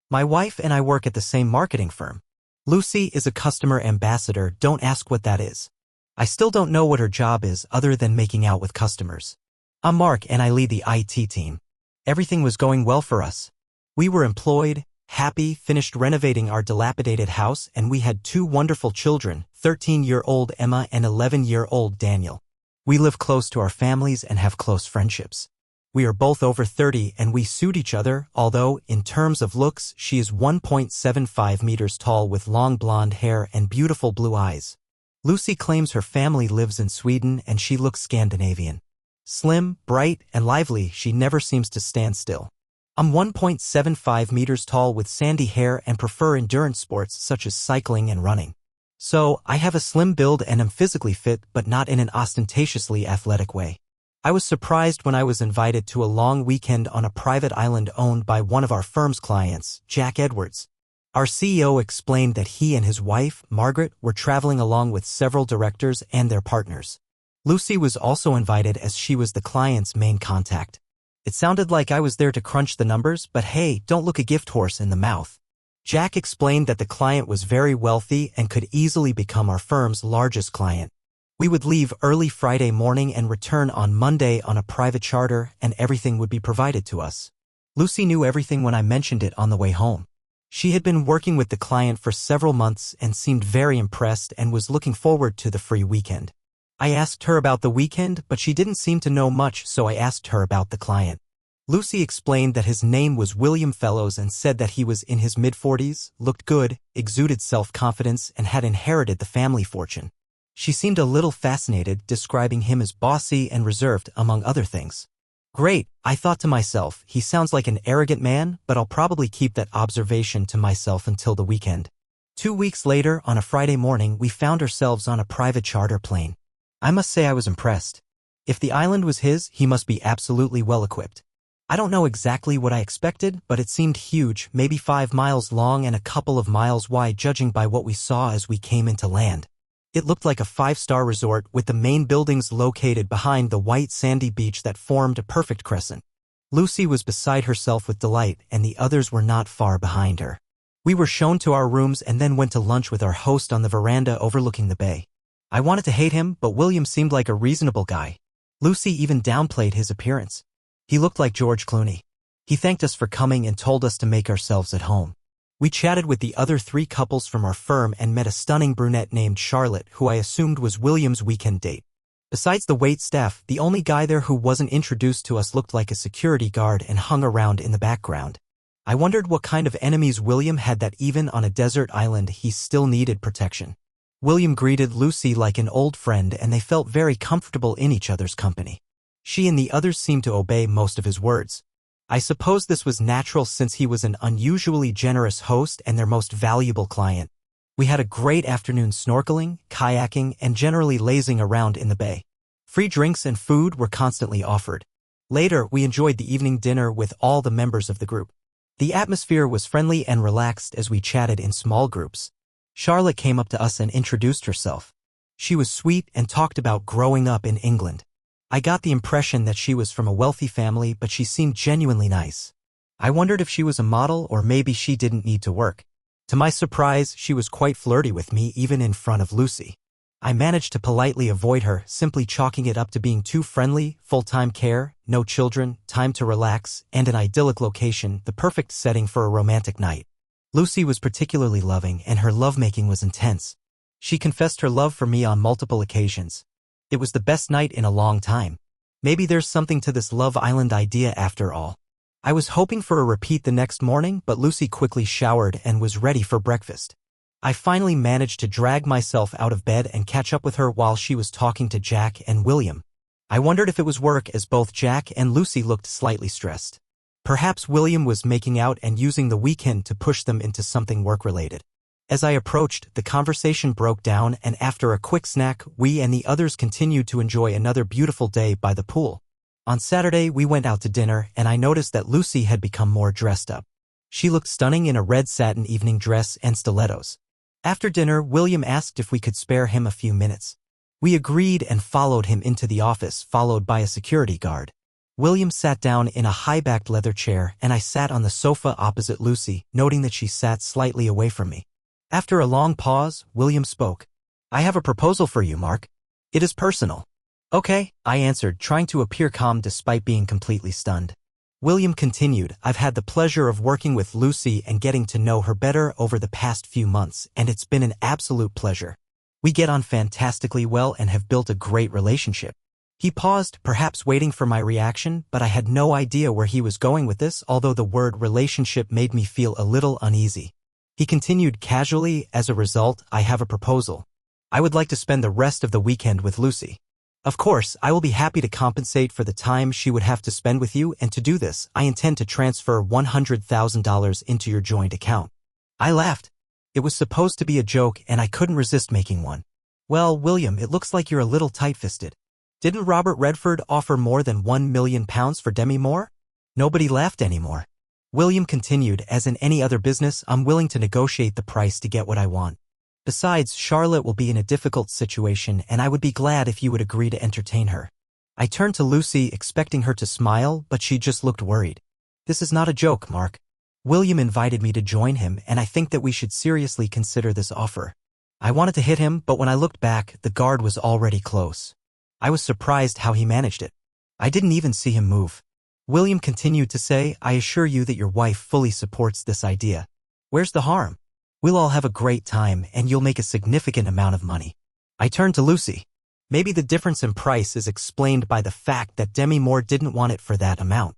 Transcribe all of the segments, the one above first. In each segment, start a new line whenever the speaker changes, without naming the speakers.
My wife and I work at the same marketing firm. Lucy is a customer ambassador. Don't ask what that is. I still don't know what her job is other than making out with customers. I'm Mark and I lead the IT team. Everything was going well for us. We were employed, happy, finished renovating our dilapidated house, and we had two wonderful children, 13-year-old Emma and 11-year-old Daniel. We live close to our families and have close friendships. We are both over 30 and we suit each other, although, in terms of looks, she is 1.75 meters tall with long blonde hair and beautiful blue eyes. Lucy claims her family lives in Sweden and she looks Scandinavian. Slim, bright, and lively, she never seems to stand still. I'm 1.75 meters tall with sandy hair and prefer endurance sports such as cycling and running. So, I have a slim build and am physically fit but not in an ostentatiously athletic way. I was surprised when I was invited to a long weekend on a private island owned by one of our firm's clients, Jack Edwards. Our CEO explained that he and his wife, Margaret, were traveling along with several directors and their partners. Lucy was also invited as she was the client's main contact. It sounded like I was there to crunch the numbers, but hey, don't look a gift horse in the mouth. Jack explained that the client was very wealthy and could easily become our firm's largest client. We would leave early Friday morning and return on Monday on a private charter, and everything would be provided to us. Lucy knew everything when I mentioned it on the way home. She had been working with the client for several months and seemed very impressed and was looking forward to the free weekend. I asked her about the weekend, but she didn't seem to know much, so I asked her about the client. Lucy explained that his name was William Fellows and said that he was in his mid-40s, looked good, exuded self-confidence, and had inherited the family fortune. She seemed a little fascinated, describing him as bossy and reserved, among other things. Great, I thought to myself, he sounds like an arrogant man, but I'll probably keep that observation to myself until the weekend. 2 weeks later, on a Friday morning, we found ourselves on a private charter plane. I must say I was impressed. If the island was his, he must be absolutely well-equipped. I don't know exactly what I expected, but it seemed huge, maybe 5 miles long and a couple of miles wide judging by what we saw as we came into land. It looked like a 5-star resort with the main buildings located behind the white sandy beach that formed a perfect crescent. Lucy was beside herself with delight and the others were not far behind her. We were shown to our rooms and then went to lunch with our host on the veranda overlooking the bay. I wanted to hate him, but William seemed like a reasonable guy. Lucy even downplayed his appearance. He looked like George Clooney. He thanked us for coming and told us to make ourselves at home. We chatted with the other 3 couples from our firm and met a stunning brunette named Charlotte, who I assumed was William's weekend date. Besides the wait staff, the only guy there who wasn't introduced to us looked like a security guard and hung around in the background. I wondered what kind of enemies William had that even on a desert island he still needed protection. William greeted Lucy like an old friend and they felt very comfortable in each other's company. She and the others seemed to obey most of his words. I suppose this was natural since he was an unusually generous host and their most valuable client. We had a great afternoon snorkeling, kayaking, and generally lazing around in the bay. Free drinks and food were constantly offered. Later, we enjoyed the evening dinner with all the members of the group. The atmosphere was friendly and relaxed as we chatted in small groups. Charlotte came up to us and introduced herself. She was sweet and talked about growing up in England. I got the impression that she was from a wealthy family, but she seemed genuinely nice. I wondered if she was a model or maybe she didn't need to work. To my surprise, she was quite flirty with me even in front of Lucy. I managed to politely avoid her, simply chalking it up to being too friendly, full-time care, no children, time to relax, and an idyllic location, the perfect setting for a romantic night. Lucy was particularly loving and her lovemaking was intense. She confessed her love for me on multiple occasions. It was the best night in a long time. Maybe there's something to this Love Island idea after all. I was hoping for a repeat the next morning, but Lucy quickly showered and was ready for breakfast. I finally managed to drag myself out of bed and catch up with her while she was talking to Jack and William. I wondered if it was work as both Jack and Lucy looked slightly stressed. Perhaps William was making out and using the weekend to push them into something work-related. As I approached, the conversation broke down and after a quick snack, we and the others continued to enjoy another beautiful day by the pool. On Saturday, we went out to dinner and I noticed that Lucy had become more dressed up. She looked stunning in a red satin evening dress and stilettos. After dinner, William asked if we could spare him a few minutes. We agreed and followed him into the office, followed by a security guard. William sat down in a high-backed leather chair and I sat on the sofa opposite Lucy, noting that she sat slightly away from me. After a long pause, William spoke. I have a proposal for you, Mark. It is personal. Okay, I answered, trying to appear calm despite being completely stunned. William continued, I've had the pleasure of working with Lucy and getting to know her better over the past few months, and it's been an absolute pleasure. We get on fantastically well and have built a great relationship. He paused, perhaps waiting for my reaction, but I had no idea where he was going with this, although the word relationship made me feel a little uneasy. He continued casually, as a result, I have a proposal. I would like to spend the rest of the weekend with Lucy. Of course, I will be happy to compensate for the time she would have to spend with you, and to do this, I intend to transfer $100,000 into your joint account. I laughed. It was supposed to be a joke, and I couldn't resist making one. Well, William, it looks like you're a little tight-fisted. Didn't Robert Redford offer more than £1 million for Demi Moore? Nobody laughed anymore. William continued, as in any other business, I'm willing to negotiate the price to get what I want. Besides, Charlotte will be in a difficult situation, and I would be glad if you would agree to entertain her. I turned to Lucy, expecting her to smile, but she just looked worried. This is not a joke, Mark. William invited me to join him, and I think that we should seriously consider this offer. I wanted to hit him, but when I looked back, the guard was already close. I was surprised how he managed it. I didn't even see him move. William continued to say, I assure you that your wife fully supports this idea. Where's the harm? We'll all have a great time, and you'll make a significant amount of money. I turned to Lucy. Maybe the difference in price is explained by the fact that Demi Moore didn't want it for that amount.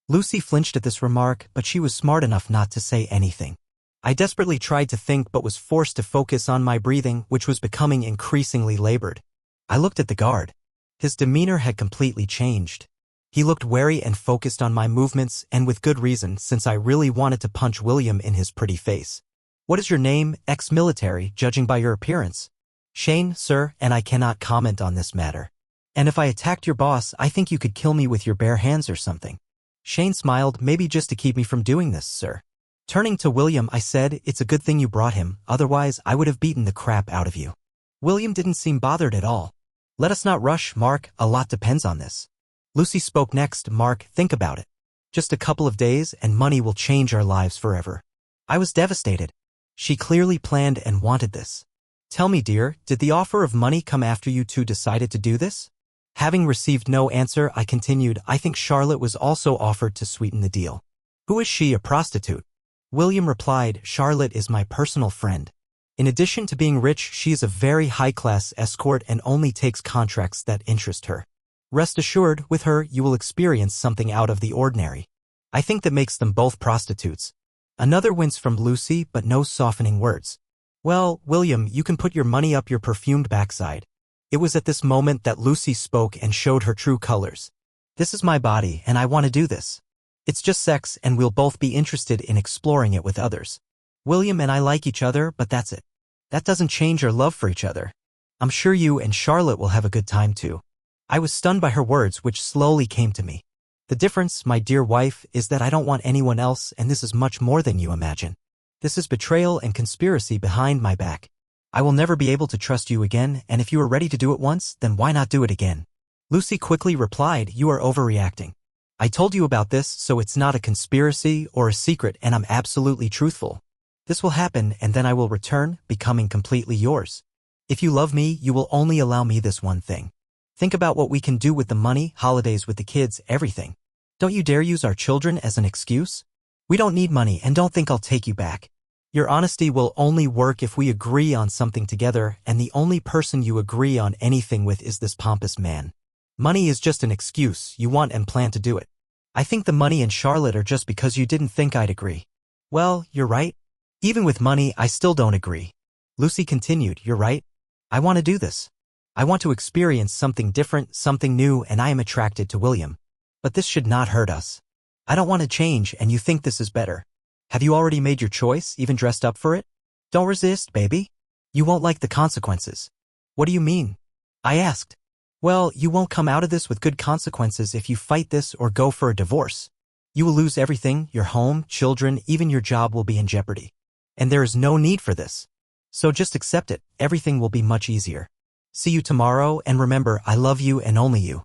Lucy flinched at this remark, but she was smart enough not to say anything. I desperately tried to think but was forced to focus on my breathing, which was becoming increasingly labored. I looked at the guard. His demeanor had completely changed. He looked wary and focused on my movements, and with good reason, since I really wanted to punch William in his pretty face. What is your name, ex-military, judging by your appearance? Shane, sir, and I cannot comment on this matter. And if I attacked your boss, I think you could kill me with your bare hands or something. Shane smiled, maybe just to keep me from doing this, sir. Turning to William, I said, it's a good thing you brought him, otherwise I would have beaten the crap out of you. William didn't seem bothered at all. Let us not rush, Mark, a lot depends on this. Lucy spoke next. Mark, think about it. Just a couple of days and money will change our lives forever. I was devastated. She clearly planned and wanted this. Tell me, dear, did the offer of money come after you two decided to do this? Having received no answer, I continued, I think Charlotte was also offered to sweeten the deal. Who is she, a prostitute? William replied, Charlotte is my personal friend. In addition to being rich, she is a very high-class escort and only takes contracts that interest her. Rest assured, with her, you will experience something out of the ordinary. I think that makes them both prostitutes. Another wince from Lucy, but no softening words. Well, William, you can put your money up your perfumed backside. It was at this moment that Lucy spoke and showed her true colors. This is my body, and I want to do this. It's just sex, and we'll both be interested in exploring it with others. William and I like each other, but that's it. That doesn't change our love for each other. I'm sure you and Charlotte will have a good time too. I was stunned by her words, which slowly came to me. The difference, my dear wife, is that I don't want anyone else, and this is much more than you imagine. This is betrayal and conspiracy behind my back. I will never be able to trust you again, and if you are ready to do it once, then why not do it again? Lucy quickly replied, you are overreacting. I told you about this, so it's not a conspiracy or a secret, and I'm absolutely truthful. This will happen, and then I will return, becoming completely yours. If you love me, you will only allow me this one thing. Think about what we can do with the money, holidays with the kids, everything. Don't you dare use our children as an excuse. We don't need money, and don't think I'll take you back. Your honesty will only work if we agree on something together, and the only person you agree on anything with is this pompous man. Money is just an excuse, you want and plan to do it. I think the money and Charlotte are just because you didn't think I'd agree. Well, you're right. Even with money, I still don't agree. Lucy continued, you're right. I want to do this. I want to experience something different, something new, and I am attracted to William. But this should not hurt us. I don't want to change, and you think this is better. Have you already made your choice, even dressed up for it? Don't resist, baby. You won't like the consequences. What do you mean? I asked. Well, you won't come out of this with good consequences if you fight this or go for a divorce. You will lose everything, your home, children, even your job will be in jeopardy. And there is no need for this. So just accept it, everything will be much easier. See you tomorrow, and remember, I love you and only you.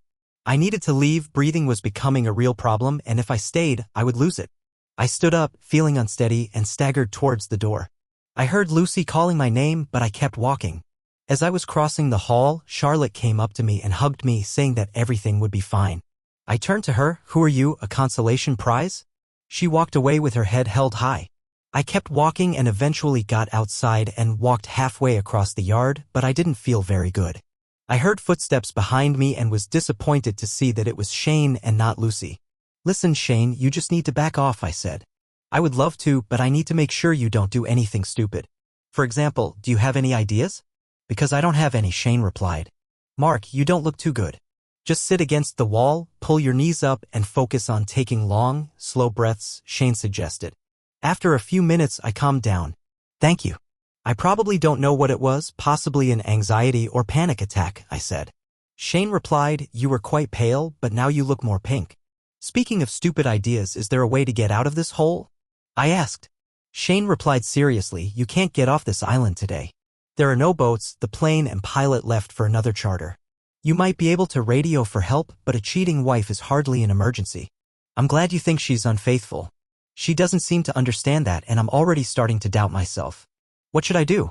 I needed to leave, breathing was becoming a real problem, and if I stayed, I would lose it. I stood up, feeling unsteady, and staggered towards the door. I heard Lucy calling my name, but I kept walking. As I was crossing the hall, Charlotte came up to me and hugged me, saying that everything would be fine. I turned to her. "Who are you, a consolation prize?" She walked away with her head held high. I kept walking and eventually got outside and walked halfway across the yard, but I didn't feel very good. I heard footsteps behind me and was disappointed to see that it was Shane and not Lucy. "Listen, Shane, you just need to back off," I said. "I would love to, but I need to make sure you don't do anything stupid. For example, do you have any ideas?" "Because I don't have any," Shane replied. "Mark, you don't look too good. Just sit against the wall, pull your knees up, and focus on taking long, slow breaths," Shane suggested. After a few minutes, I calmed down. "Thank you. I probably don't know what it was, possibly an anxiety or panic attack," I said. Shane replied, "You were quite pale, but now you look more pink. Speaking of stupid ideas, is there a way to get out of this hole?" I asked. Shane replied seriously, "You can't get off this island today. There are no boats, the plane and pilot left for another charter. You might be able to radio for help, but a cheating wife is hardly an emergency. I'm glad you think she's unfaithful. She doesn't seem to understand that, and I'm already starting to doubt myself. What should I do?"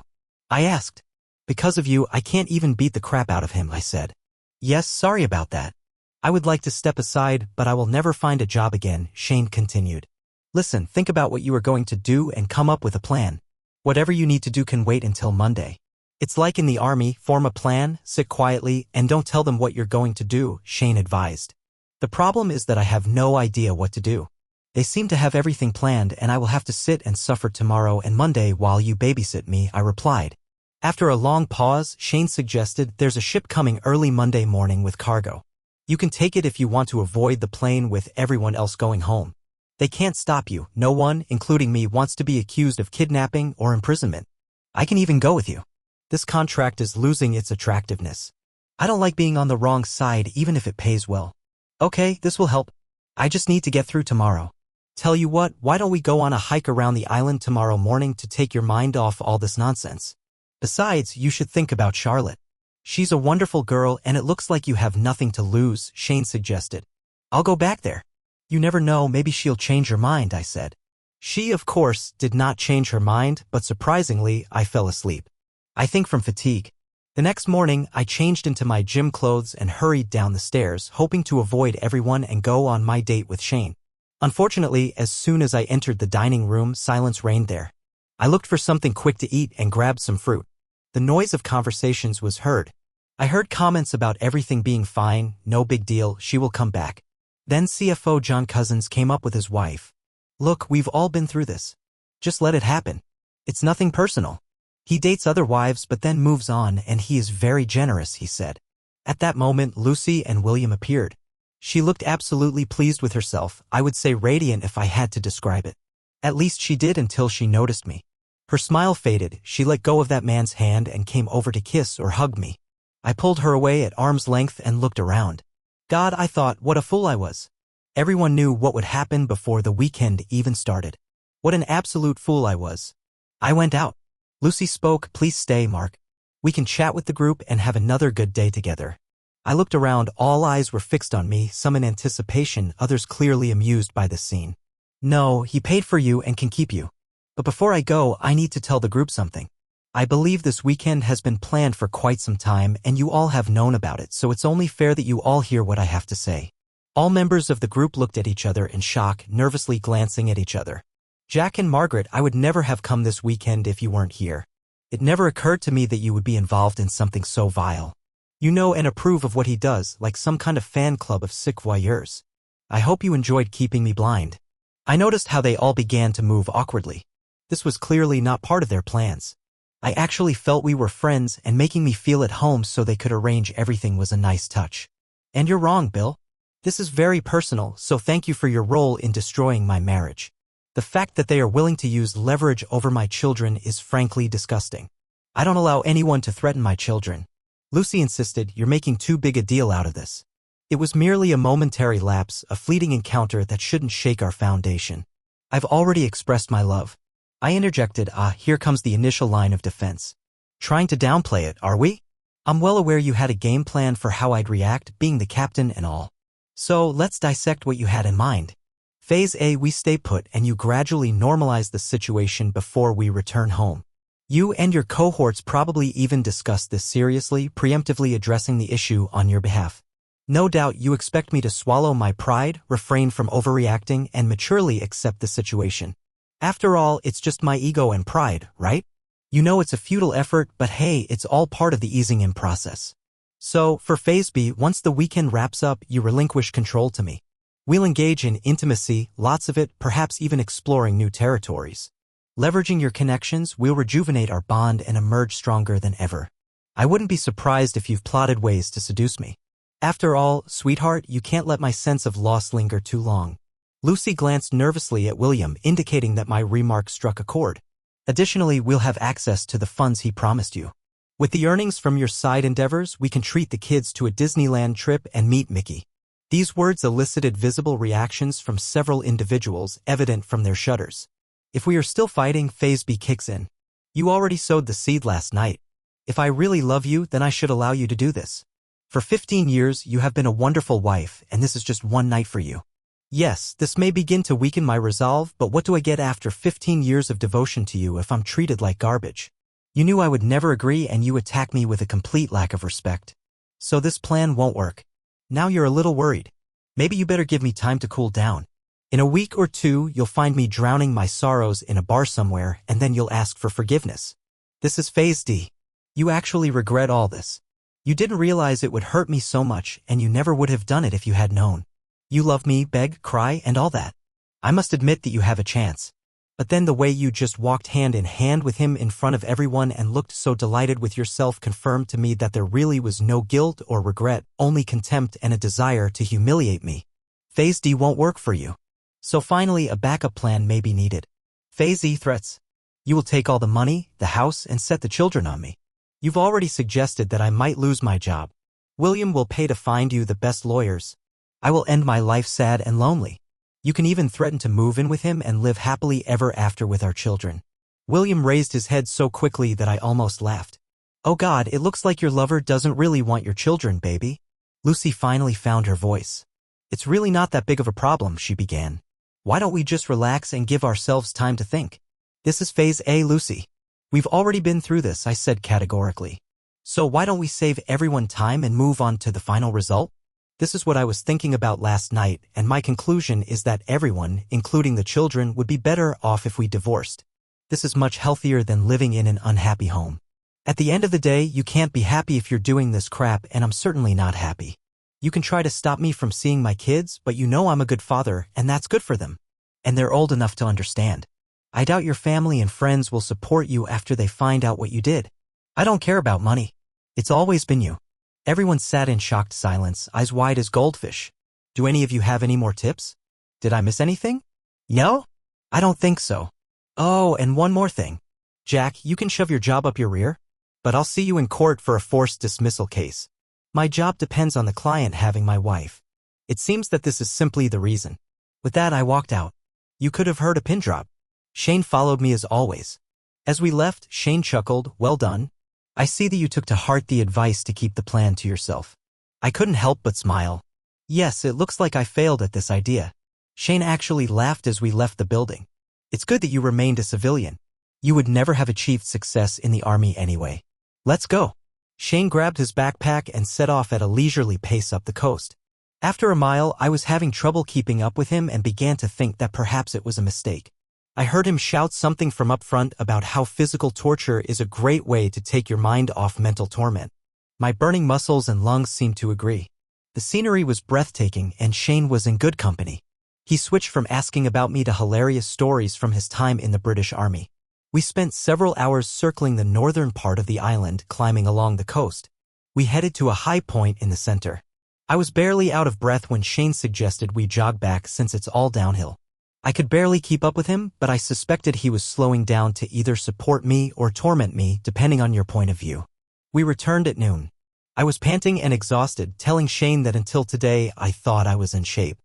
I asked. "Because of you, I can't even beat the crap out of him," I said. "Yes, sorry about that. I would like to step aside, but I will never find a job again," Shane continued. "Listen, think about what you are going to do and come up with a plan. Whatever you need to do can wait until Monday. It's like in the army, form a plan, sit quietly, and don't tell them what you're going to do," Shane advised. "The problem is that I have no idea what to do. They seem to have everything planned, and I will have to sit and suffer tomorrow and Monday while you babysit me," I replied. After a long pause, Shane suggested, "There's a ship coming early Monday morning with cargo. You can take it if you want to avoid the plane with everyone else going home. They can't stop you. No one, including me, wants to be accused of kidnapping or imprisonment. I can even go with you. This contract is losing its attractiveness. I don't like being on the wrong side even if it pays well." "Okay, this will help. I just need to get through tomorrow. Tell you what, why don't we go on a hike around the island tomorrow morning to take your mind off all this nonsense? Besides, you should think about Charlotte. She's a wonderful girl and it looks like you have nothing to lose," Shane suggested. "I'll go back there. You never know, maybe she'll change her mind," I said. She, of course, did not change her mind, but surprisingly, I fell asleep. I think from fatigue. The next morning, I changed into my gym clothes and hurried down the stairs, hoping to avoid everyone and go on my date with Shane. Unfortunately, as soon as I entered the dining room, silence reigned there. I looked for something quick to eat and grabbed some fruit. The noise of conversations was heard. I heard comments about everything being fine, no big deal, she will come back. Then CFO John Cousins came up with his wife. "Look, we've all been through this. Just let it happen. It's nothing personal. He dates other wives but then moves on and he is very generous," he said. At that moment, Lucy and William appeared. She looked absolutely pleased with herself, I would say radiant if I had to describe it. At least she did until she noticed me. Her smile faded, she let go of that man's hand and came over to kiss or hug me. I pulled her away at arm's length and looked around. God, I thought, what a fool I was. Everyone knew what would happen before the weekend even started. What an absolute fool I was. I went out. Lucy spoke, "Please stay, Mark. We can chat with the group and have another good day together." I looked around, all eyes were fixed on me, some in anticipation, others clearly amused by this scene. "No, he paid for you and can keep you. But before I go, I need to tell the group something. I believe this weekend has been planned for quite some time and you all have known about it, so it's only fair that you all hear what I have to say." All members of the group looked at each other in shock, nervously glancing at each other. "Jack and Margaret, I would never have come this weekend if you weren't here. It never occurred to me that you would be involved in something so vile. You know and approve of what he does, like some kind of fan club of sick voyeurs. I hope you enjoyed keeping me blind." I noticed how they all began to move awkwardly. This was clearly not part of their plans. I actually felt we were friends and making me feel at home so they could arrange everything was a nice touch. "And you're wrong, Bill. This is very personal, so thank you for your role in destroying my marriage. The fact that they are willing to use leverage over my children is frankly disgusting. I don't allow anyone to threaten my children." Lucy insisted, "You're making too big a deal out of this. It was merely a momentary lapse, a fleeting encounter that shouldn't shake our foundation. I've already expressed my love." I interjected, here comes the initial line of defense. "Trying to downplay it, are we?" I'm well aware you had a game plan for how I'd react, being the captain and all. So let's dissect what you had in mind. Phase A, we stay put and you gradually normalize the situation before we return home. You and your cohorts probably even discussed this seriously, preemptively addressing the issue on your behalf. No doubt you expect me to swallow my pride, refrain from overreacting, and maturely accept the situation. After all, it's just my ego and pride, right? You know it's a futile effort, but hey, it's all part of the easing in process. So, for Phase B, once the weekend wraps up, you relinquish control to me. We'll engage in intimacy, lots of it, perhaps even exploring new territories. Leveraging your connections, we'll rejuvenate our bond and emerge stronger than ever. I wouldn't be surprised if you've plotted ways to seduce me. After all, sweetheart, you can't let my sense of loss linger too long. Lucy glanced nervously at William, indicating that my remark struck a chord. Additionally, we'll have access to the funds he promised you. With the earnings from your side endeavors, we can treat the kids to a Disneyland trip and meet Mickey. These words elicited visible reactions from several individuals, evident from their shudders. If we are still fighting, Phase B kicks in. You already sowed the seed last night. If I really love you, then I should allow you to do this. For 15 years, you have been a wonderful wife, and this is just one night for you. Yes, this may begin to weaken my resolve, but what do I get after 15 years of devotion to you if I'm treated like garbage? You knew I would never agree and you attack me with a complete lack of respect. So this plan won't work. Now you're a little worried. Maybe you better give me time to cool down. In a week or two, you'll find me drowning my sorrows in a bar somewhere, and then you'll ask for forgiveness. This is Phase D. You actually regret all this. You didn't realize it would hurt me so much, and you never would have done it if you had known. You love me, beg, cry, and all that. I must admit that you have a chance. But then the way you just walked hand in hand with him in front of everyone and looked so delighted with yourself confirmed to me that there really was no guilt or regret, only contempt and a desire to humiliate me. Phase D won't work for you. So finally, a backup plan may be needed. Phase E, threats. You will take all the money, the house, and set the children on me. You've already suggested that I might lose my job. William will pay to find you the best lawyers. I will end my life sad and lonely. You can even threaten to move in with him and live happily ever after with our children. William raised his head so quickly that I almost laughed. Oh God, it looks like your lover doesn't really want your children, baby. Lucy finally found her voice. It's really not that big of a problem, she began. Why don't we just relax and give ourselves time to think? This is Phase A, Lucy. We've already been through this, I said categorically. So why don't we save everyone time and move on to the final result? This is what I was thinking about last night, and my conclusion is that everyone, including the children, would be better off if we divorced. This is much healthier than living in an unhappy home. At the end of the day, you can't be happy if you're doing this crap, and I'm certainly not happy. You can try to stop me from seeing my kids, but you know I'm a good father, and that's good for them. And they're old enough to understand. I doubt your family and friends will support you after they find out what you did. I don't care about money. It's always been you. Everyone sat in shocked silence, eyes wide as goldfish. Do any of you have any more tips? Did I miss anything? No? I don't think so. Oh, and one more thing. Jack, you can shove your job up your rear, but I'll see you in court for a forced dismissal case. My job depends on the client having my wife. It seems that this is simply the reason. With that, I walked out. You could have heard a pin drop. Shane followed me as always. As we left, Shane chuckled, well done. I see that you took to heart the advice to keep the plan to yourself. I couldn't help but smile. Yes, it looks like I failed at this idea. Shane actually laughed as we left the building. It's good that you remained a civilian. You would never have achieved success in the army anyway. Let's go. Shane grabbed his backpack and set off at a leisurely pace up the coast. After a mile, I was having trouble keeping up with him and began to think that perhaps it was a mistake. I heard him shout something from up front about how physical torture is a great way to take your mind off mental torment. My burning muscles and lungs seemed to agree. The scenery was breathtaking and Shane was in good company. He switched from asking about me to hilarious stories from his time in the British Army. We spent several hours circling the northern part of the island, climbing along the coast. We headed to a high point in the center. I was barely out of breath when Shane suggested we jog back since it's all downhill. I could barely keep up with him, but I suspected he was slowing down to either support me or torment me, depending on your point of view. We returned at noon. I was panting and exhausted, telling Shane that until today I thought I was in shape.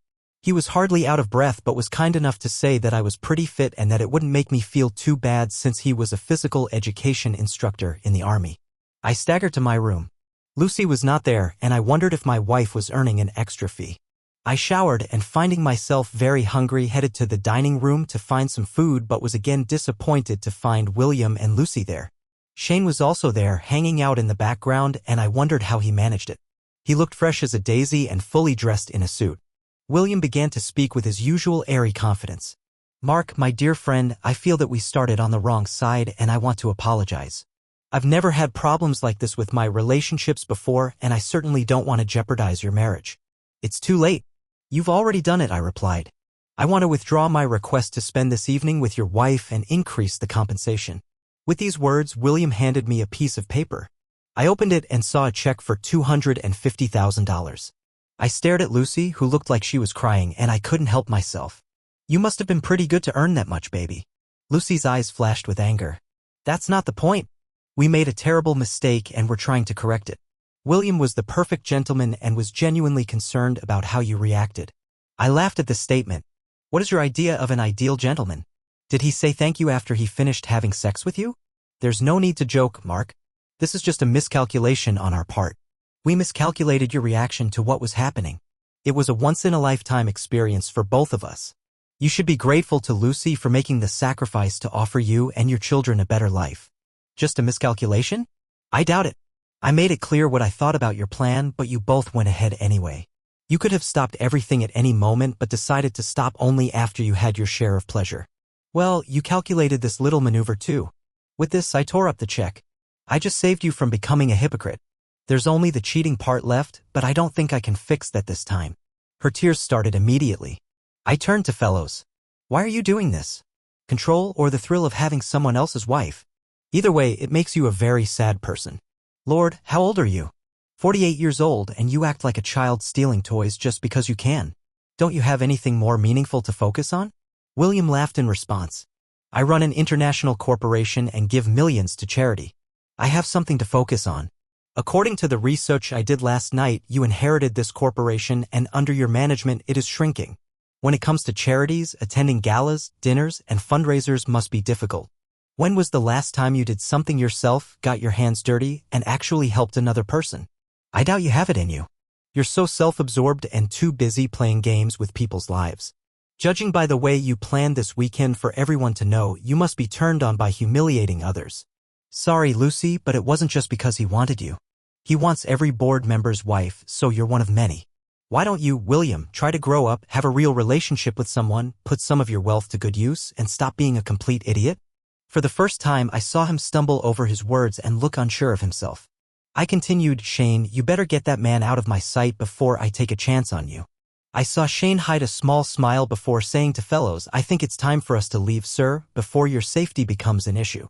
He was hardly out of breath but was kind enough to say that I was pretty fit and that it wouldn't make me feel too bad since he was a physical education instructor in the army. I staggered to my room. Lucy was not there, and I wondered if my wife was earning an extra fee. I showered and, finding myself very hungry, headed to the dining room to find some food, but was again disappointed to find William and Lucy there. Shane was also there, hanging out in the background, and I wondered how he managed it. He looked fresh as a daisy and fully dressed in a suit. William began to speak with his usual airy confidence. "Mark, my dear friend, I feel that we started on the wrong side, and I want to apologize. I've never had problems like this with my relationships before, and I certainly don't want to jeopardize your marriage." "It's too late. You've already done it," I replied. "I want to withdraw my request to spend this evening with your wife and increase the compensation." With these words, William handed me a piece of paper. I opened it and saw a check for $250,000. I stared at Lucy, who looked like she was crying, and I couldn't help myself. "You must have been pretty good to earn that much, baby." Lucy's eyes flashed with anger. "That's not the point. We made a terrible mistake and we're trying to correct it." William was the perfect gentleman and was genuinely concerned about how you reacted. I laughed at this statement. "What is your idea of an ideal gentleman? Did he say thank you after he finished having sex with you?" "There's no need to joke, Mark. This is just a miscalculation on our part. We miscalculated your reaction to what was happening. It was a once-in-a-lifetime experience for both of us. You should be grateful to Lucy for making the sacrifice to offer you and your children a better life." "Just a miscalculation? I doubt it. I made it clear what I thought about your plan, but you both went ahead anyway. You could have stopped everything at any moment but decided to stop only after you had your share of pleasure. Well, you calculated this little maneuver too. With this, I tore up the check. I just saved you from becoming a hypocrite. There's only the cheating part left, but I don't think I can fix that this time." Her tears started immediately. I turned to Fellows. "Why are you doing this? Control or the thrill of having someone else's wife? Either way, it makes you a very sad person." "Lord, how old are you?" 48 years old, and you act like a child stealing toys just because you can. Don't you have anything more meaningful to focus on?" William laughed in response. "I run an international corporation and give millions to charity. I have something to focus on. According to the research I did last night, you inherited this corporation, and under your management it is shrinking. When it comes to charities, attending galas, dinners, and fundraisers must be difficult. When was the last time you did something yourself, got your hands dirty, and actually helped another person? I doubt you have it in you. You're so self-absorbed and too busy playing games with people's lives. Judging by the way you planned this weekend for everyone to know, you must be turned on by humiliating others." "Sorry, Lucy, but it wasn't just because he wanted you. He wants every board member's wife, so you're one of many. Why don't you, William, try to grow up, have a real relationship with someone, put some of your wealth to good use, and stop being a complete idiot?" For the first time, I saw him stumble over his words and look unsure of himself. I continued, "Shane, you better get that man out of my sight before I take a chance on you." I saw Shane hide a small smile before saying to Fellows, "I think it's time for us to leave, sir, before your safety becomes an issue."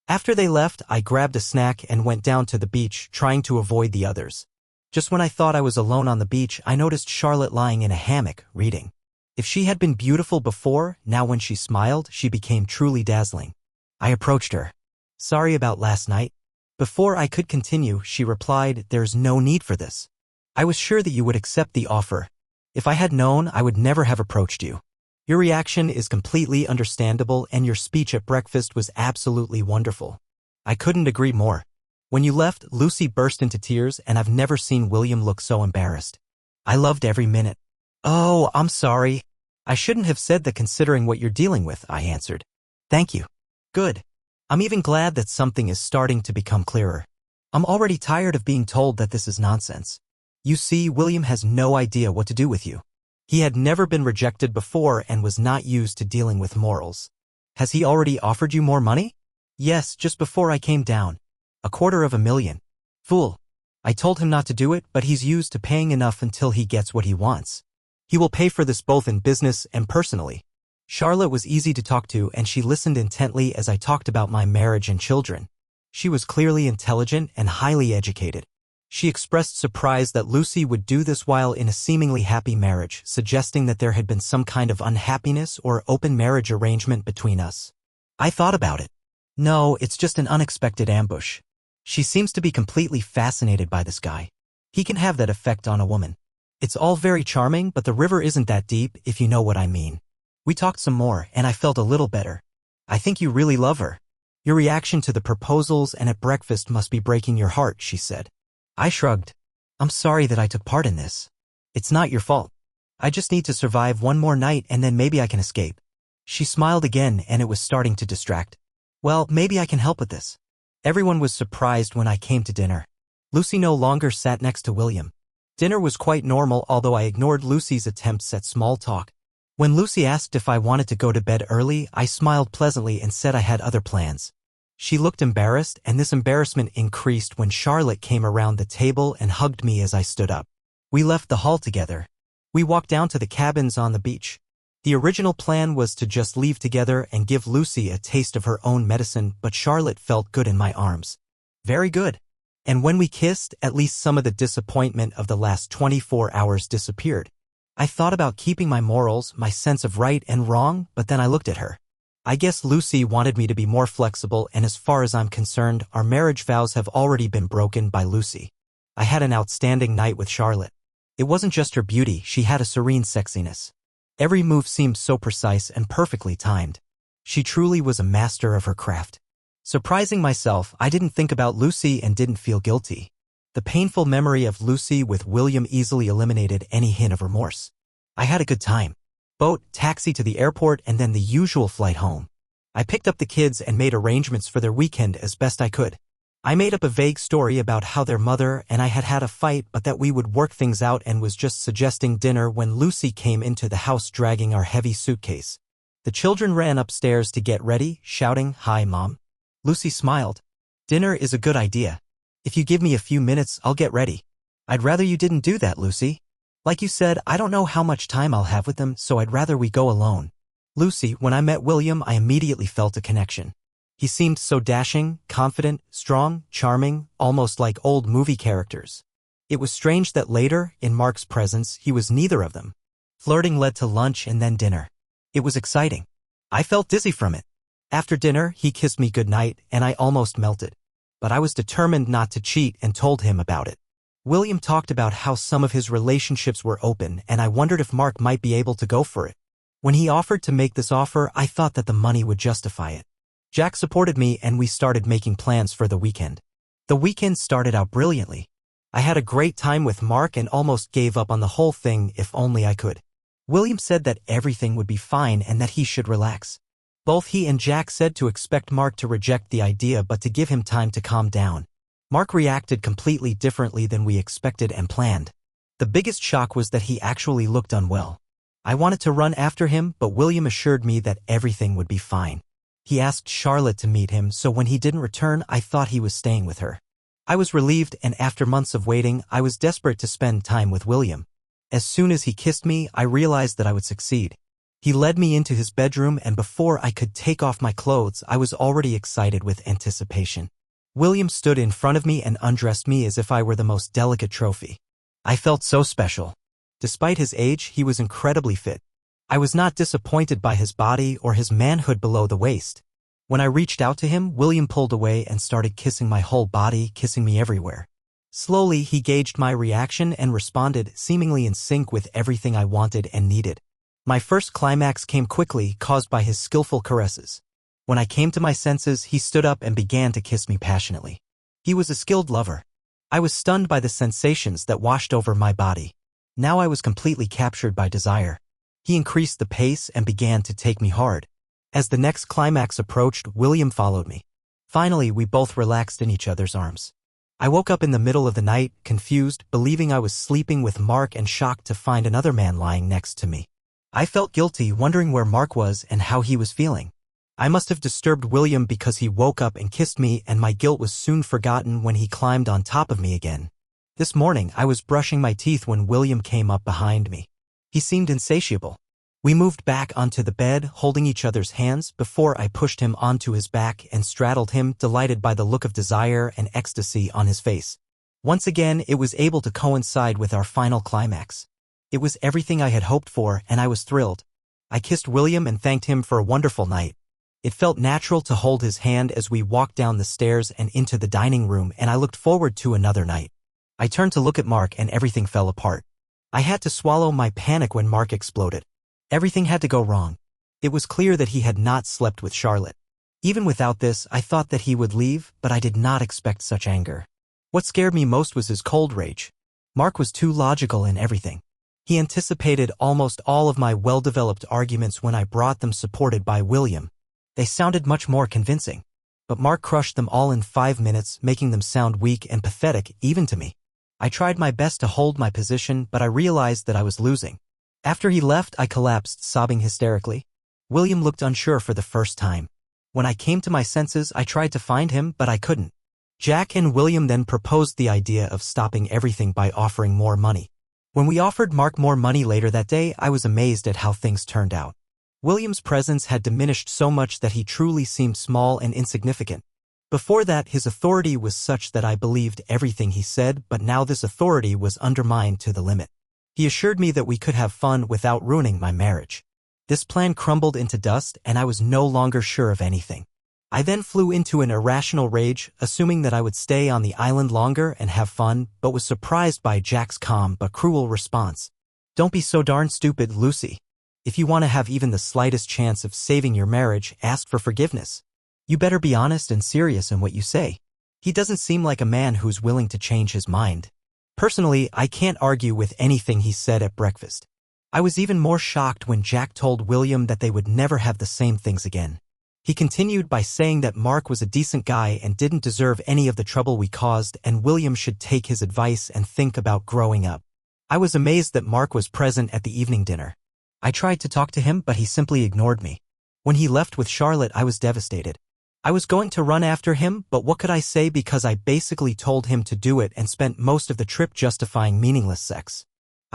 After they left, I grabbed a snack and went down to the beach, trying to avoid the others. Just when I thought I was alone on the beach, I noticed Charlotte lying in a hammock, reading. If she had been beautiful before, now when she smiled, she became truly dazzling. I approached her. "Sorry about last night." Before I could continue, she replied, "There's no need for this. I was sure that you would accept the offer. If I had known, I would never have approached you. Your reaction is completely understandable, and your speech at breakfast was absolutely wonderful." I couldn't agree more. When you left, Lucy burst into tears, and I've never seen William look so embarrassed. I loved every minute. "Oh, I'm sorry. I shouldn't have said that considering what you're dealing with," I answered. "Thank you. Good. I'm even glad that something is starting to become clearer. I'm already tired of being told that this is nonsense. You see, William has no idea what to do with you. He had never been rejected before and was not used to dealing with morals. Has he already offered you more money?" "Yes, just before I came down. $250,000. Fool. I told him not to do it, but he's used to paying enough until he gets what he wants. He will pay for this both in business and personally." Charlotte was easy to talk to, and she listened intently as I talked about my marriage and children. She was clearly intelligent and highly educated. She expressed surprise that Lucy would do this while in a seemingly happy marriage, suggesting that there had been some kind of unhappiness or open marriage arrangement between us. I thought about it. No, it's just an unexpected ambush. She seems to be completely fascinated by this guy. He can have that effect on a woman. It's all very charming, but the river isn't that deep, if you know what I mean. We talked some more, and I felt a little better. "I think you really love her. Your reaction to the proposals and at breakfast must be breaking your heart," she said. I shrugged. I'm sorry that I took part in this. It's not your fault. I just need to survive one more night and then maybe I can escape. She smiled again and it was starting to distract. Well, maybe I can help with this. Everyone was surprised when I came to dinner. Lucy no longer sat next to William. Dinner was quite normal, although I ignored Lucy's attempts at small talk. When Lucy asked if I wanted to go to bed early, I smiled pleasantly and said I had other plans. She looked embarrassed, and this embarrassment increased when Charlotte came around the table and hugged me as I stood up. We left the hall together. We walked down to the cabins on the beach. The original plan was to just leave together and give Lucy a taste of her own medicine, but Charlotte felt good in my arms. Very good. And when we kissed, at least some of the disappointment of the last 24 hours disappeared. I thought about keeping my morals, my sense of right and wrong, but then I looked at her. I guess Lucy wanted me to be more flexible, and as far as I'm concerned, our marriage vows have already been broken by Lucy. I had an outstanding night with Charlotte. It wasn't just her beauty, she had a serene sexiness. Every move seemed so precise and perfectly timed. She truly was a master of her craft. Surprising myself, I didn't think about Lucy and didn't feel guilty. The painful memory of Lucy with William easily eliminated any hint of remorse. I had a good time. Boat, taxi to the airport, and then the usual flight home. I picked up the kids and made arrangements for their weekend as best I could. I made up a vague story about how their mother and I had had a fight, but that we would work things out, and was just suggesting dinner when Lucy came into the house dragging our heavy suitcase. The children ran upstairs to get ready, shouting, "Hi, Mom." Lucy smiled. "Dinner is a good idea. If you give me a few minutes, I'll get ready." "I'd rather you didn't do that, Lucy. Like you said, I don't know how much time I'll have with them, so I'd rather we go alone." Lucy, when I met William, I immediately felt a connection. He seemed so dashing, confident, strong, charming, almost like old movie characters. It was strange that later, in Mark's presence, he was neither of them. Flirting led to lunch and then dinner. It was exciting. I felt dizzy from it. After dinner, he kissed me goodnight, and I almost melted. But I was determined not to cheat and told him about it. William talked about how some of his relationships were open, and I wondered if Mark might be able to go for it. When he offered to make this offer, I thought that the money would justify it. Jack supported me, and we started making plans for the weekend. The weekend started out brilliantly. I had a great time with Mark and almost gave up on the whole thing if only I could. William said that everything would be fine and that he should relax. Both he and Jack said to expect Mark to reject the idea, but to give him time to calm down. Mark reacted completely differently than we expected and planned. The biggest shock was that he actually looked unwell. I wanted to run after him, but William assured me that everything would be fine. He asked Charlotte to meet him, so when he didn't return, I thought he was staying with her. I was relieved, and after months of waiting, I was desperate to spend time with William. As soon as he kissed me, I realized that I would succeed. He led me into his bedroom, and before I could take off my clothes, I was already excited with anticipation. William stood in front of me and undressed me as if I were the most delicate trophy. I felt so special. Despite his age, he was incredibly fit. I was not disappointed by his body or his manhood below the waist. When I reached out to him, William pulled away and started kissing my whole body, kissing me everywhere. Slowly, he gauged my reaction and responded, seemingly in sync with everything I wanted and needed. My first climax came quickly, caused by his skillful caresses. When I came to my senses, he stood up and began to kiss me passionately. He was a skilled lover. I was stunned by the sensations that washed over my body. Now I was completely captured by desire. He increased the pace and began to take me hard. As the next climax approached, William followed me. Finally, we both relaxed in each other's arms. I woke up in the middle of the night, confused, believing I was sleeping with Mark and shocked to find another man lying next to me. I felt guilty, wondering where Mark was and how he was feeling. I must have disturbed William because he woke up and kissed me, and my guilt was soon forgotten when he climbed on top of me again. This morning, I was brushing my teeth when William came up behind me. He seemed insatiable. We moved back onto the bed, holding each other's hands, before I pushed him onto his back and straddled him, delighted by the look of desire and ecstasy on his face. Once again, it was able to coincide with our final climax. It was everything I had hoped for, and I was thrilled. I kissed William and thanked him for a wonderful night. It felt natural to hold his hand as we walked down the stairs and into the dining room, and I looked forward to another night. I turned to look at Mark and everything fell apart. I had to swallow my panic when Mark exploded. Everything had to go wrong. It was clear that he had not slept with Charlotte. Even without this, I thought that he would leave, but I did not expect such anger. What scared me most was his cold rage. Mark was too logical in everything. He anticipated almost all of my well-developed arguments when I brought them supported by William. They sounded much more convincing. But Mark crushed them all in 5 minutes, making them sound weak and pathetic even to me. I tried my best to hold my position, but I realized that I was losing. After he left, I collapsed, sobbing hysterically. William looked unsure for the first time. When I came to my senses, I tried to find him, but I couldn't. Jack and William then proposed the idea of stopping everything by offering more money. When we offered Mark more money later that day, I was amazed at how things turned out. William's presence had diminished so much that he truly seemed small and insignificant. Before that, his authority was such that I believed everything he said, but now this authority was undermined to the limit. He assured me that we could have fun without ruining my marriage. This plan crumbled into dust, and I was no longer sure of anything. I then flew into an irrational rage, assuming that I would stay on the island longer and have fun, but was surprised by Jack's calm but cruel response. "Don't be so darn stupid, Lucy. If you want to have even the slightest chance of saving your marriage, ask for forgiveness. You better be honest and serious in what you say." He doesn't seem like a man who's willing to change his mind. Personally, I can't argue with anything he said at breakfast. I was even more shocked when Jack told William that they would never have the same things again. He continued by saying that Mark was a decent guy and didn't deserve any of the trouble we caused, and William should take his advice and think about growing up. I was amazed that Mark was present at the evening dinner. I tried to talk to him, but he simply ignored me. When he left with Charlotte, I was devastated. I was going to run after him, but what could I say because I basically told him to do it and spent most of the trip justifying meaningless sex.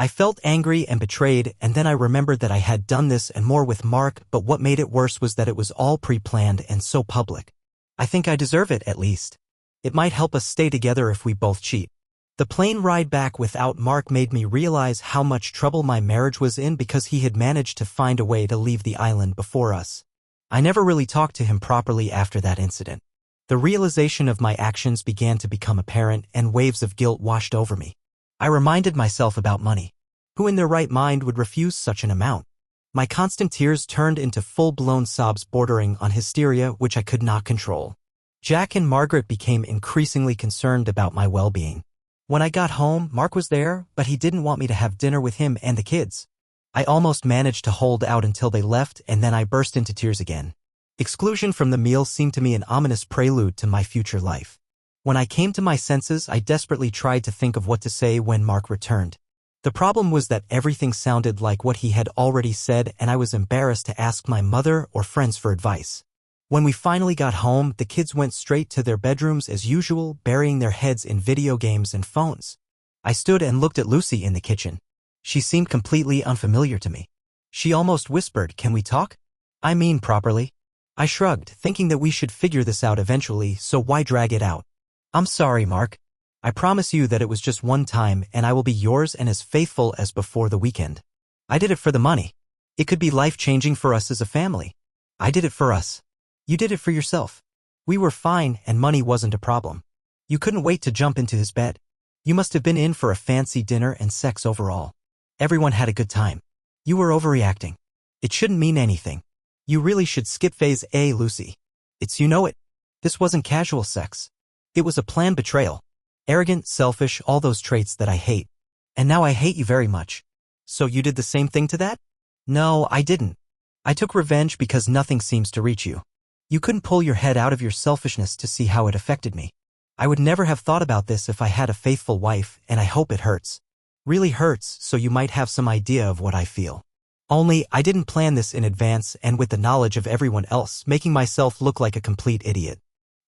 I felt angry and betrayed, and then I remembered that I had done this and more with Mark, but what made it worse was that it was all pre-planned and so public. I think I deserve it, at least. It might help us stay together if we both cheat. The plane ride back without Mark made me realize how much trouble my marriage was in because he had managed to find a way to leave the island before us. I never really talked to him properly after that incident. The realization of my actions began to become apparent, and waves of guilt washed over me. I reminded myself about money. Who in their right mind would refuse such an amount? My constant tears turned into full-blown sobs bordering on hysteria, which I could not control. Jack and Margaret became increasingly concerned about my well-being. When I got home, Mark was there, but he didn't want me to have dinner with him and the kids. I almost managed to hold out until they left, and then I burst into tears again. Exclusion from the meal seemed to me an ominous prelude to my future life. When I came to my senses, I desperately tried to think of what to say when Mark returned. The problem was that everything sounded like what he had already said, and I was embarrassed to ask my mother or friends for advice. When we finally got home, the kids went straight to their bedrooms as usual, burying their heads in video games and phones. I stood and looked at Lucy in the kitchen. She seemed completely unfamiliar to me. She almost whispered, "Can we talk?" I mean properly. I shrugged, thinking that we should figure this out eventually, so why drag it out? "I'm sorry, Mark. I promise you that it was just one time, and I will be yours and as faithful as before the weekend. I did it for the money. It could be life-changing for us as a family. I did it for us. You did it for yourself. We were fine, and money wasn't a problem. You couldn't wait to jump into his bed. You must have been in for a fancy dinner and sex overall. Everyone had a good time. You were overreacting. It shouldn't mean anything. You really should skip phase A, Lucy. It's you know it. This wasn't casual sex. It was a planned betrayal. Arrogant, selfish, all those traits that I hate. And now I hate you very much. So you did the same thing to that?" "No, I didn't. I took revenge because nothing seems to reach you. You couldn't pull your head out of your selfishness to see how it affected me. I would never have thought about this if I had a faithful wife, and I hope it hurts. Really hurts, so you might have some idea of what I feel. Only, I didn't plan this in advance and with the knowledge of everyone else, making myself look like a complete idiot.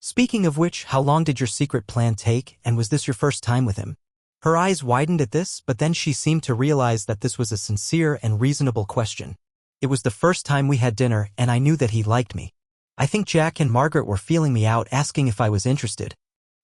Speaking of which, how long did your secret plan take, and was this your first time with him?" Her eyes widened at this, but then she seemed to realize that this was a sincere and reasonable question. "It was the first time we had dinner, and I knew that he liked me. I think Jack and Margaret were feeling me out, asking if I was interested.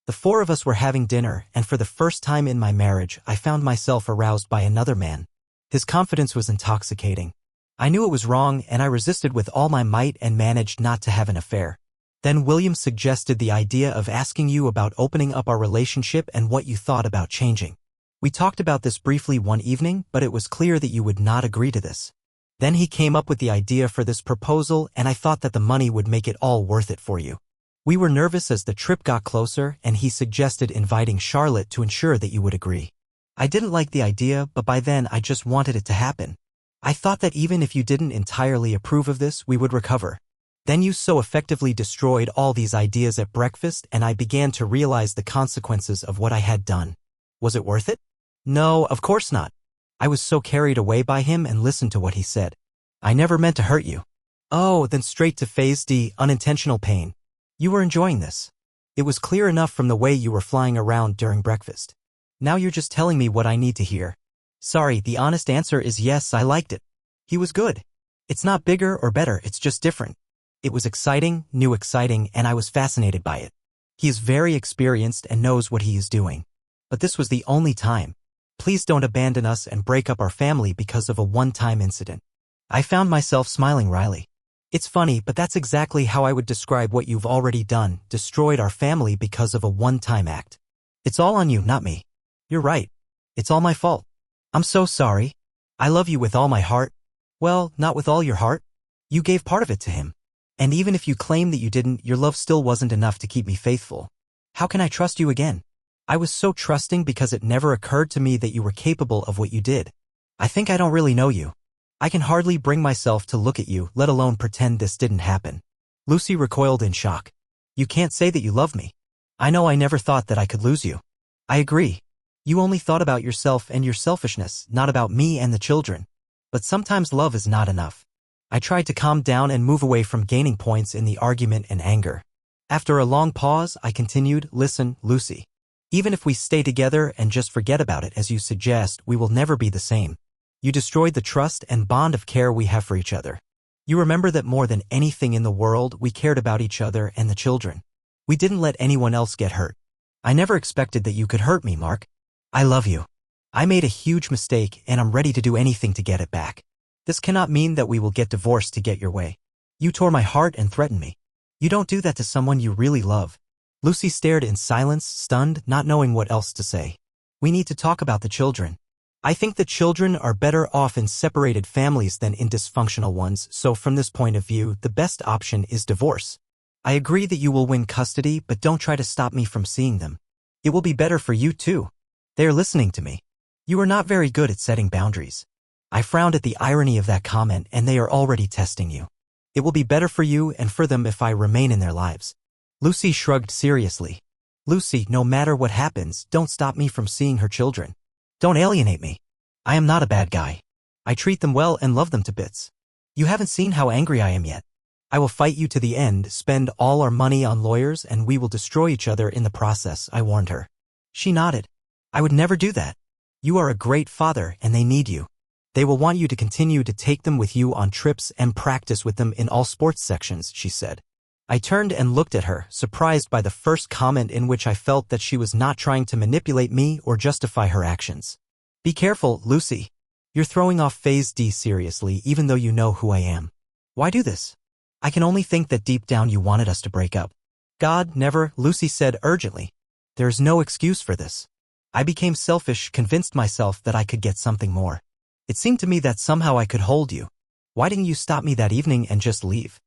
The four of us were having dinner, and for the first time in my marriage, I found myself aroused by another man. His confidence was intoxicating. I knew it was wrong, and I resisted with all my might and managed not to have an affair. Then William suggested the idea of asking you about opening up our relationship and what you thought about changing. We talked about this briefly one evening, but it was clear that you would not agree to this. Then he came up with the idea for this proposal, and I thought that the money would make it all worth it for you. We were nervous as the trip got closer, and he suggested inviting Charlotte to ensure that you would agree. I didn't like the idea, but by then I just wanted it to happen. I thought that even if you didn't entirely approve of this, we would recover. Then you so effectively destroyed all these ideas at breakfast, and I began to realize the consequences of what I had done. Was it worth it? No, of course not. I was so carried away by him and listened to what he said. I never meant to hurt you. Oh, then straight to phase D, unintentional pain. You were enjoying this. It was clear enough from the way you were flying around during breakfast. Now you're just telling me what I need to hear. Sorry, the honest answer is yes, I liked it. He was good. It's not bigger or better, it's just different. It was exciting, new exciting, and I was fascinated by it. He is very experienced and knows what he is doing. But this was the only time. Please don't abandon us and break up our family because of a one-time incident. I found myself smiling wryly. It's funny, but that's exactly how I would describe what you've already done, destroyed our family because of a one-time act. It's all on you, not me. You're right. It's all my fault. I'm so sorry. I love you with all my heart. Well, not with all your heart. You gave part of it to him. And even if you claim that you didn't, your love still wasn't enough to keep me faithful. How can I trust you again? I was so trusting because it never occurred to me that you were capable of what you did. I think I don't really know you. I can hardly bring myself to look at you, let alone pretend this didn't happen. Lucy recoiled in shock. You can't say that you love me. I know I never thought that I could lose you. I agree. You only thought about yourself and your selfishness, not about me and the children. But sometimes love is not enough. I tried to calm down and move away from gaining points in the argument and anger. After a long pause, I continued, listen, Lucy. Even if we stay together and just forget about it as you suggest, we will never be the same. You destroyed the trust and bond of care we have for each other. You remember that more than anything in the world, we cared about each other and the children. We didn't let anyone else get hurt. I never expected that you could hurt me, Mark. I love you. I made a huge mistake, and I'm ready to do anything to get it back. This cannot mean that we will get divorced to get your way. You tore my heart and threatened me. You don't do that to someone you really love. Lucy stared in silence, stunned, not knowing what else to say. We need to talk about the children. I think the children are better off in separated families than in dysfunctional ones, so from this point of view, the best option is divorce. I agree that you will win custody, but don't try to stop me from seeing them. It will be better for you too. They are listening to me. You are not very good at setting boundaries. I frowned at the irony of that comment, and they are already testing you. It will be better for you and for them if I remain in their lives. Lucy shrugged seriously. Lucy, no matter what happens, don't stop me from seeing her children. Don't alienate me. I am not a bad guy. I treat them well and love them to bits. You haven't seen how angry I am yet. I will fight you to the end, spend all our money on lawyers, and we will destroy each other in the process, I warned her. She nodded. I would never do that. You are a great father, and they need you. They will want you to continue to take them with you on trips and practice with them in all sports sections, she said. I turned and looked at her, surprised by the first comment in which I felt that she was not trying to manipulate me or justify her actions. Be careful, Lucy. You're throwing off phase D seriously, even though you know who I am. Why do this? I can only think that deep down you wanted us to break up. God, never, Lucy said urgently. There is no excuse for this. I became selfish, convinced myself that I could get something more. It seemed to me that somehow I could hold you. Why didn't you stop me that evening and just leave?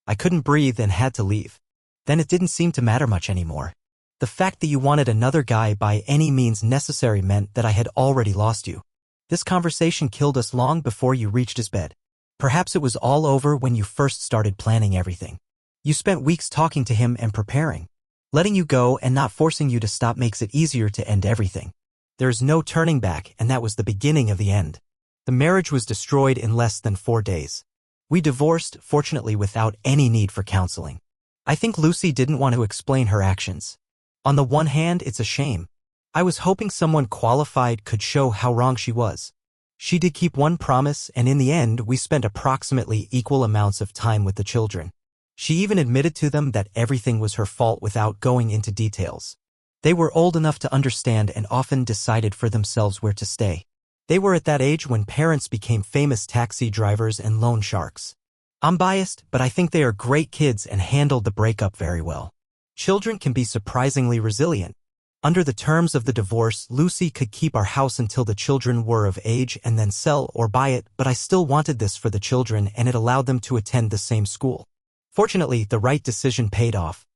I couldn't breathe and had to leave. Then it didn't seem to matter much anymore. The fact that you wanted another guy by any means necessary meant that I had already lost you. This conversation killed us long before you reached his bed. Perhaps it was all over when you first started planning everything. You spent weeks talking to him and preparing. Letting you go and not forcing you to stop makes it easier to end everything. There is no turning back, and that was the beginning of the end. The marriage was destroyed in less than 4 days. We divorced, fortunately without any need for counseling. I think Lucy didn't want to explain her actions. On the one hand, it's a shame. I was hoping someone qualified could show how wrong she was. She did keep one promise, and in the end, we spent approximately equal amounts of time with the children. She even admitted to them that everything was her fault without going into details. They were old enough to understand and often decided for themselves where to stay. They were at that age when parents became famous taxi drivers and loan sharks. I'm biased, but I think they are great kids and handled the breakup very well. Children can be surprisingly resilient. Under the terms of the divorce, Lucy could keep our house until the children were of age and then sell or buy it, but I still wanted this for the children, and it allowed them to attend the same school. Fortunately, the right decision paid off.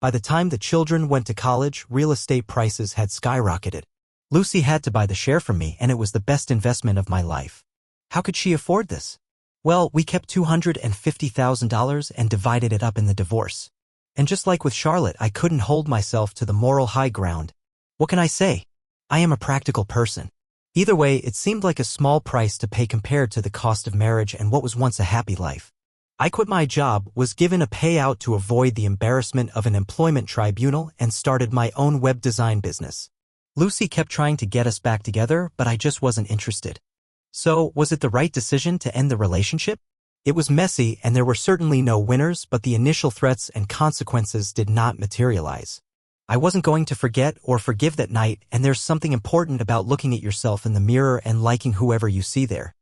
By the time the children went to college, real estate prices had skyrocketed. Lucy had to buy the share from me, and it was the best investment of my life. How could she afford this? Well, we kept $250,000 and divided it up in the divorce. And just like with Charlotte, I couldn't hold myself to the moral high ground. What can I say? I am a practical person. Either way, it seemed like a small price to pay compared to the cost of marriage and what was once a happy life. I quit my job, was given a payout to avoid the embarrassment of an employment tribunal, and started my own web design business. Lucy kept trying to get us back together, but I just wasn't interested. So, was it the right decision to end the relationship? It was messy, and there were certainly no winners, but the initial threats and consequences did not materialize. I wasn't going to forget or forgive that night, and there's something important about looking at yourself in the mirror and liking whoever you see there.